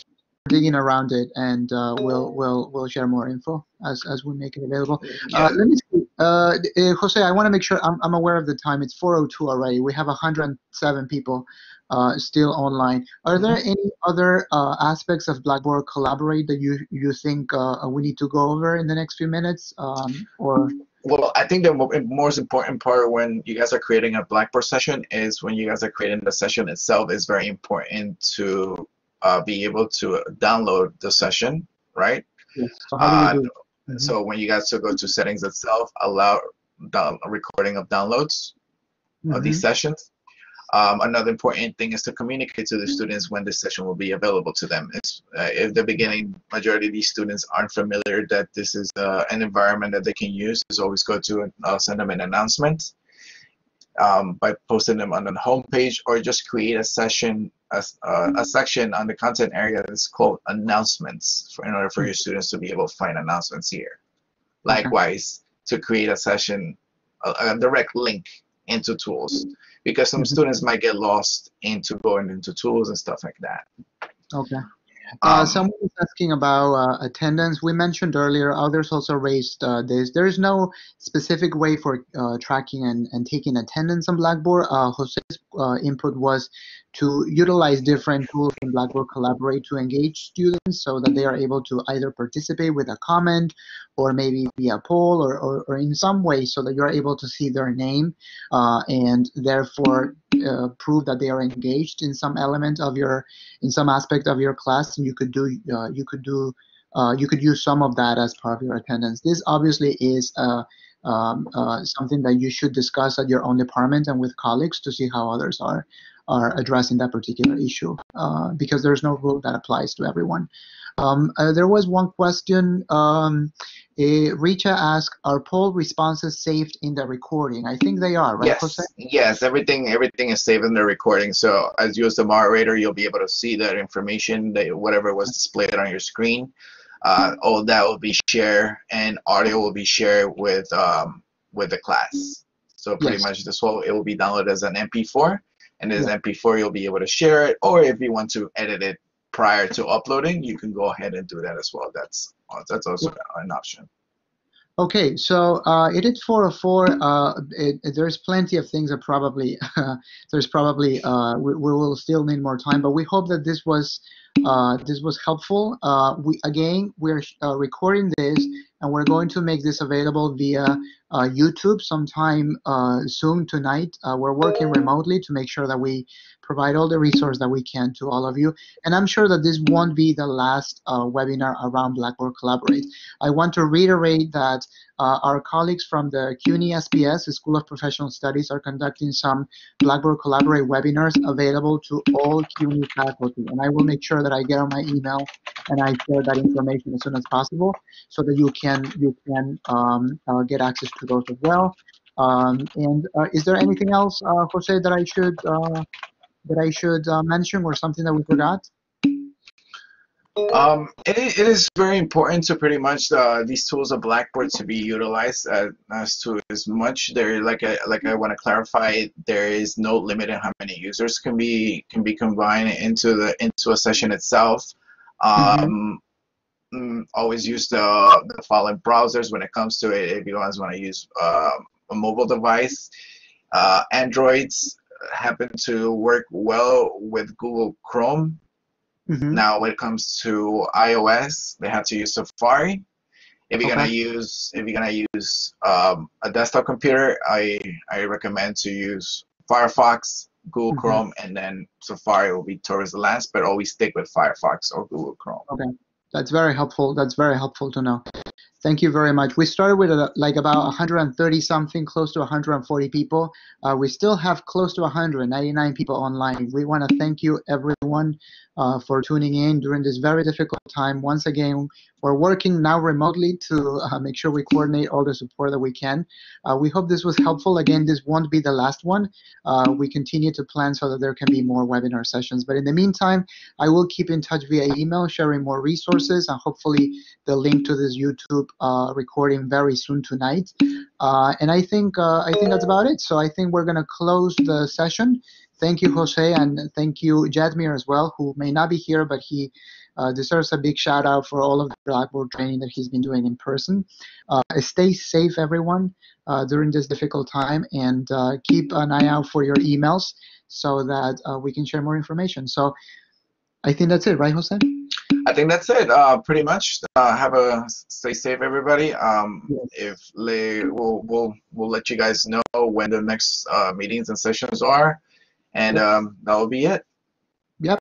Speaker 3: digging around it, and we'll share more info as we make it available.
Speaker 1: Yeah.
Speaker 3: Let me see. Jose, I want to make sure I'm aware of the time. It's 4:02 already. We have 107 people still online. Are there any other aspects of Blackboard Collaborate that you think we need to go over in the next few minutes, or?
Speaker 1: Well, I think the most important part when you guys are creating a Blackboard session is when you guys are creating the session itself. It's very important to be able to download the session, right?
Speaker 3: Yes. So how do you do it?
Speaker 1: So when you guys go to settings itself, allow the recording of downloads of these sessions. Another important thing is to communicate to the students when the session will be available to them. If the beginning majority of these students aren't familiar that this is an environment that they can use, is always go to send them an announcement by posting them on the home page, or just create a session, a section on the content area that's called announcements in order for your students to be able to find announcements here. Likewise, to create a session, a direct link into tools, because some students might get lost into going into tools and stuff like that.
Speaker 3: Okay. Someone was asking about attendance. We mentioned earlier, others also raised this. There is no specific way for tracking and taking attendance on Blackboard. Jose's input was to utilize different tools in Blackboard Collaborate to engage students so that they are able to either participate with a comment or maybe via poll or in some way so that you're able to see their name and therefore prove that they are engaged in some element of in some aspect of your class, and you could use some of that as part of your attendance. This obviously is something that you should discuss at your own department and with colleagues to see how others are addressing that particular issue, because there's no rule that applies to everyone. There was one question. Richa asked, are poll responses saved in the recording? I think they are, right,
Speaker 1: Yes.
Speaker 3: Jose?
Speaker 1: Yes, everything is saved in the recording. So as you as the moderator, you'll be able to see that information, that whatever was displayed on your screen. All that will be shared, and audio will be shared with the class. So pretty much this whole, it will be downloaded as an MP4, and as MP4 you'll be able to share it, or if you want to edit it prior to uploading, you can go ahead and do that as well. That's also an option.
Speaker 3: Okay, so it is 4:04. There's plenty of things that probably we will still need more time, but we hope that this was helpful. We're recording this, and we're going to make this available via YouTube sometime soon tonight. We're working remotely to make sure that we provide all the resources that we can to all of you. And I'm sure that this won't be the last webinar around Blackboard Collaborate. I want to reiterate that our colleagues from the CUNY SPS, the School of Professional Studies, are conducting some Blackboard Collaborate webinars available to all CUNY faculty. And I will make sure that I get on my email and I share that information as soon as possible so that you can get access to those as well. Is there anything else, Jose, that I should mention, or something that we forgot?
Speaker 1: It is very important to pretty much these tools of Blackboard to be utilized as much. There, like I want to clarify, there is no limit in how many users can be combined into a session itself. Always use the following browsers when it comes to it. If you guys want to use a mobile device, Androids happen to work well with Google Chrome.
Speaker 3: Mm-hmm.
Speaker 1: Now, when it comes to iOS, they have to use Safari. If you're gonna use a desktop computer, I recommend to use Firefox, Google Chrome, and then Safari will be towards the last, but always stick with Firefox or Google Chrome.
Speaker 3: Okay, that's very helpful. That's very helpful to know. Thank you very much. We started with like about 130 something, close to 140 people. We still have close to 199 people online. We want to thank you everyone for tuning in during this very difficult time. Once again, we're working now remotely to make sure we coordinate all the support that we can. We hope this was helpful. Again, this won't be the last one. We continue to plan so that there can be more webinar sessions. But in the meantime, I will keep in touch via email, sharing more resources, and hopefully the link to this YouTube recording very soon tonight. And I think that's about it. So I think we're gonna close the session. Thank you, Jose, and thank you, Jadmir, as well, who may not be here, but he deserves a big shout out for all of the Blackboard training that he's been doing in person. Stay safe, everyone, during this difficult time, and keep an eye out for your emails so that we can share more information. So I think that's it, right, Jose?
Speaker 1: I think that's it. Pretty much. Stay safe, everybody.
Speaker 3: Yes.
Speaker 1: We'll let you guys know when the next meetings and sessions are, and that will be it.